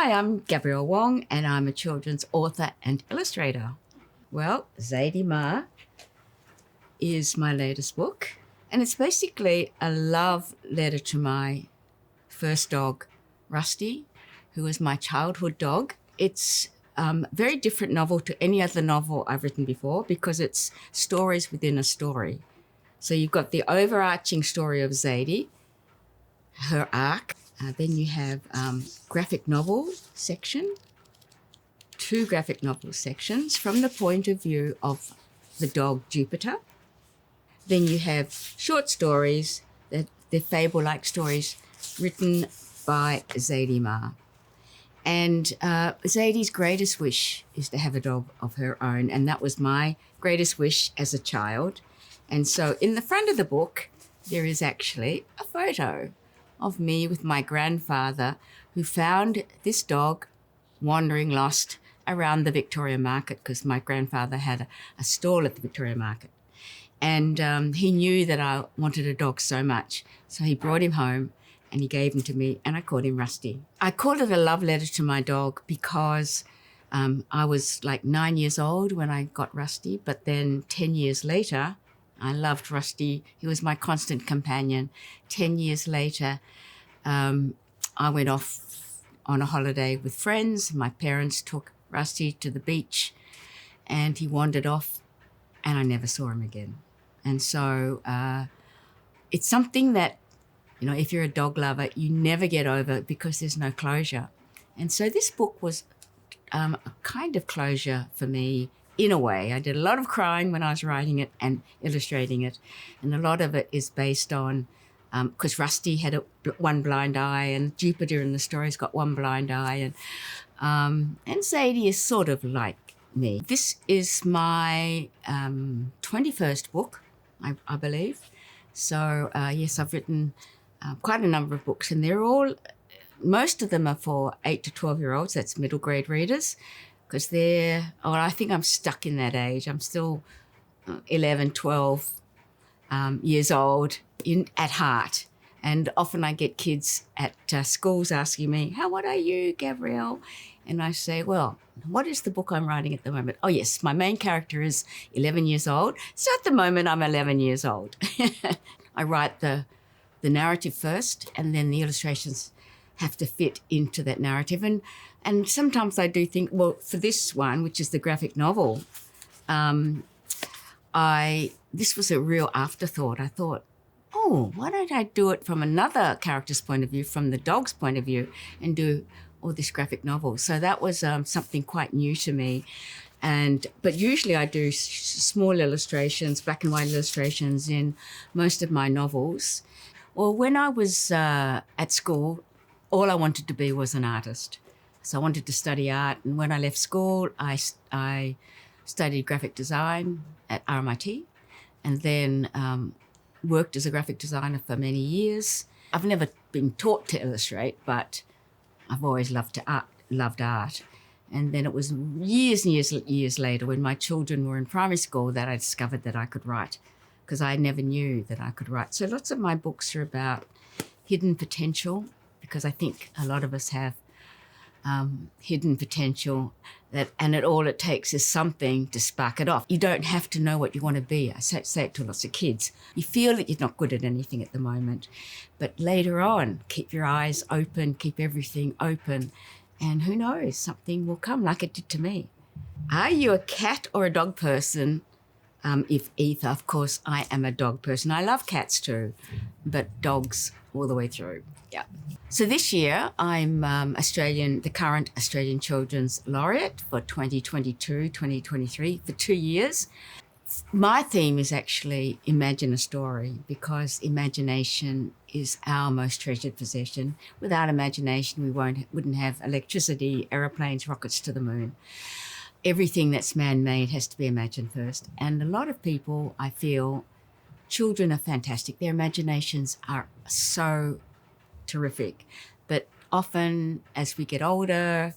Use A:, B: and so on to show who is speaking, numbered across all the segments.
A: Hi, I'm Gabrielle Wang and I'm a children's author and illustrator. Well, Zadie Ma is my latest book, and it's basically a love letter to my first dog, Rusty, who was my childhood dog. It's a very different novel to any other novel I've written before because it's stories within a story. So you've got the overarching story of Zadie, her arc. Then you have graphic novel section, 2 graphic novel sections from the point of view of the dog Jupiter. Then you have short stories, they're fable-like stories written by Zadie Ma. And Zadie's greatest wish is to have a dog of her own, and that was my greatest wish as a child. And so in the front of the book, there is actually a photo of me with my grandfather who found this dog wandering lost around the Victoria Market because my grandfather had a stall at the Victoria Market. And he knew that I wanted a dog so much. So he brought him home and he gave him to me and I called him Rusty. I called it a love letter to my dog because I was like 9 years old when I got Rusty, but then 10 years later, I loved Rusty. He was my constant companion. 10 years later, I went off on a holiday with friends. My parents took Rusty to the beach and he wandered off and I never saw him again. And so it's something that, you know, if you're a dog lover, you never get over because there's no closure. And so this book was a kind of closure for me in a way. I did a lot of crying when I was writing it and illustrating it. And a lot of it is based on, because Rusty had one blind eye and Jupiter in the story's got one blind eye. And Zadie is sort of like me. This is my 21st book, I believe. So yes, I've written quite a number of books and they're all, most of them are for 8 to 12-year-olds, that's middle grade readers. Because I think I'm stuck in that age. I'm still 11, 12 years old at heart. And often I get kids at schools asking me, how old are you, Gabrielle? And I say, well, what is the book I'm writing at the moment? Oh, yes, my main character is 11 years old. So at the moment, I'm 11 years old. I write the narrative first and then the illustrations have to fit into that narrative. And sometimes I do think, well, for this one, which is the graphic novel, this was a real afterthought. I thought, oh, why don't I do it from another character's point of view, from the dog's point of view, and do all this graphic novel? So that was something quite new to me. But usually I do small illustrations, black and white illustrations in most of my novels. Well, when I was at school, all I wanted to be was an artist. So I wanted to study art. And when I left school, I studied graphic design at RMIT and then worked as a graphic designer for many years. I've never been taught to illustrate, but I've always loved art. And then it was years and years later when my children were in primary school that I discovered that I could write because I never knew that I could write. So lots of my books are about hidden potential because I think a lot of us have hidden potential and all it takes is something to spark it off. You don't have to know what you want to be. I say it to lots of kids. You feel that you're not good at anything at the moment, but later on, keep your eyes open, keep everything open, and who knows, something will come like it did to me. Are you a cat or a dog person? If either, of course, I am a dog person. I love cats too, but dogs all the way through. Yeah. So this year I'm the current Australian Children's Laureate for 2022-2023 for 2 years. My theme is actually imagine a story because imagination is our most treasured possession. Without imagination, we wouldn't have electricity, aeroplanes, rockets to the moon. Everything that's man-made has to be imagined first. And a lot of people, I feel, children are fantastic. Their imaginations are so terrific. But often as we get older,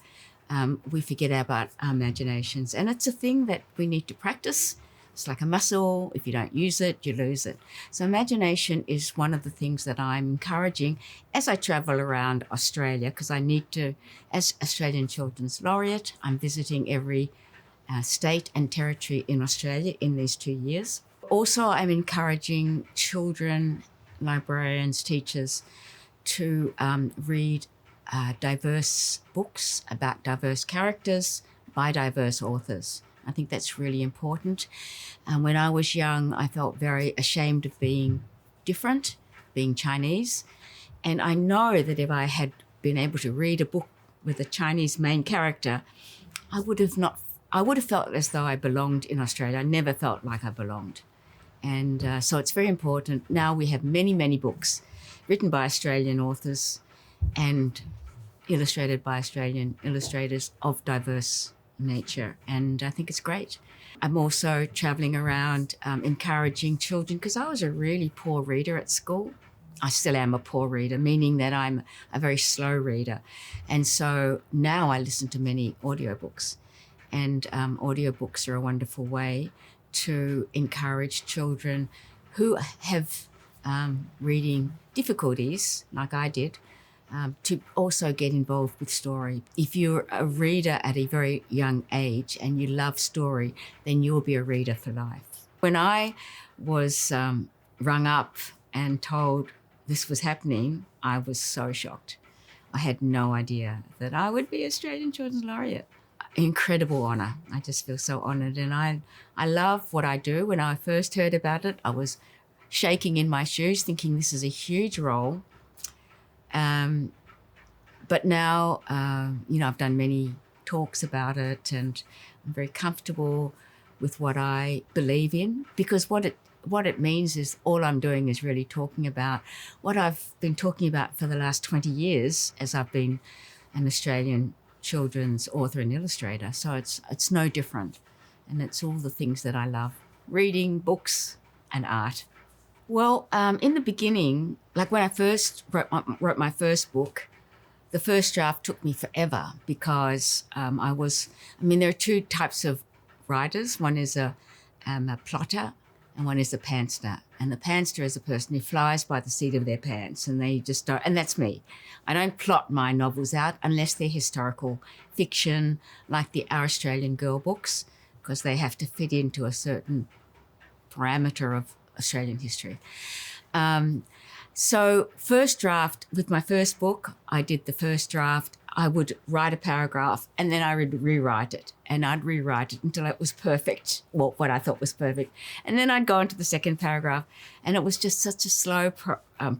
A: we forget about our imaginations. And it's a thing that we need to practice It's like a muscle. If you don't use it, you lose it. So imagination is one of the things that I'm encouraging as I travel around Australia, because I need to, as Australian Children's Laureate, I'm visiting every state and territory in Australia in these 2 years. Also, I'm encouraging children, librarians, teachers to read diverse books about diverse characters by diverse authors. I think that's really important. When I was young, I felt very ashamed of being different, being Chinese. And I know that if I had been able to read a book with a Chinese main character, I would have felt as though I belonged in Australia. I never felt like I belonged. And so it's very important. Now we have many, many books written by Australian authors and illustrated by Australian illustrators of diverse nature. And I think it's great. I'm also travelling around encouraging children, because I was a really poor reader at school. I still am a poor reader, meaning that I'm a very slow reader. And so now I listen to many audiobooks. And audiobooks are a wonderful way to encourage children who have reading difficulties, like I did, to also get involved with story. If you're a reader at a very young age and you love story, then you'll be a reader for life. When I was rung up and told this was happening, I was so shocked. I had no idea that I would be Australian Children's Laureate. Incredible honour. I just feel so honoured, and I love what I do. When I first heard about it, I was shaking in my shoes, thinking this is a huge role. But now, I've done many talks about it, and I'm very comfortable with what I believe in, because what it means is all I'm doing is really talking about what I've been talking about for the last 20 years as I've been an Australian children's author and illustrator. So it's no different, and it's all the things that I love: reading, books, and art. Well, in the beginning, like when I first wrote my first book, the first draft took me forever, because there are two types of writers. One is a plotter and one is a pantser. And the pantser is a person who flies by the seat of their pants, and they just don't, and that's me. I don't plot my novels out unless they're historical fiction, like the Our Australian Girl books, because they have to fit into a certain parameter of Australian history. So first draft, with my first book, I did the first draft. I would write a paragraph and then I would rewrite it, and I'd rewrite it until it was perfect, well, what I thought was perfect. And then I'd go into the second paragraph, and it was just such a slow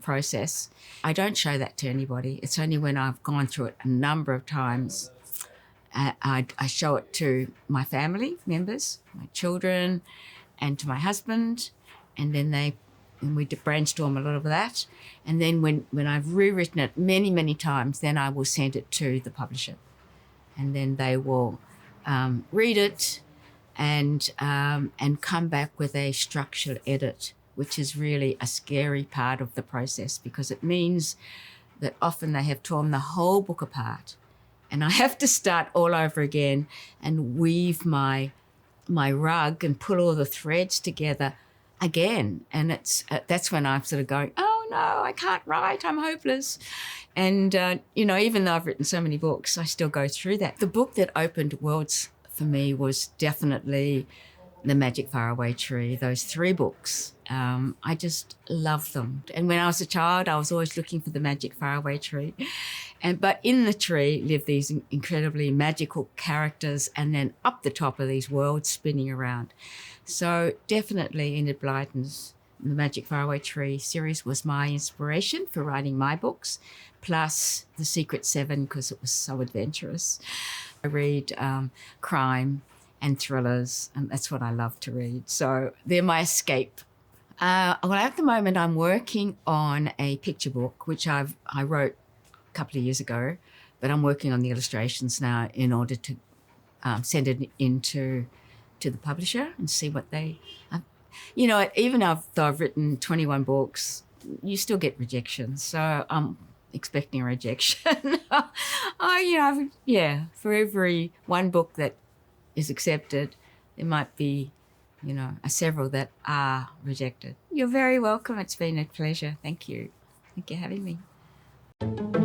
A: process. I don't show that to anybody. It's only when I've gone through it a number of times, I show it to my family members, my children, and to my husband, and then we brainstorm a lot of that. And then when I've rewritten it many, many times, then I will send it to the publisher. And then they will read it and come back with a structured edit, which is really a scary part of the process, because it means that often they have torn the whole book apart, and I have to start all over again and weave my rug and pull all the threads together again. And that's when I'm sort of going, oh no, I can't write, I'm hopeless. And, even though I've written so many books, I still go through that. The book that opened worlds for me was definitely The Magic Faraway Tree, those 3 books. I just love them. And when I was a child, I was always looking for the magic faraway tree. But in the tree live these incredibly magical characters, and then up the top are these worlds spinning around. So definitely Enid Blyton's The Magic Faraway Tree series was my inspiration for writing my books, plus The Secret 7, because it was so adventurous. I read crime and thrillers, and that's what I love to read. So they're my escape. Well, at the moment, I'm working on a picture book, which I wrote a couple of years ago, but I'm working on the illustrations now in order to send it into the publisher and see what they... even though I've written 21 books, you still get rejections. So I'm expecting a rejection. For every one book that is accepted, there might be several that are rejected. You're very welcome. It's been a pleasure. Thank you. Thank you for having me.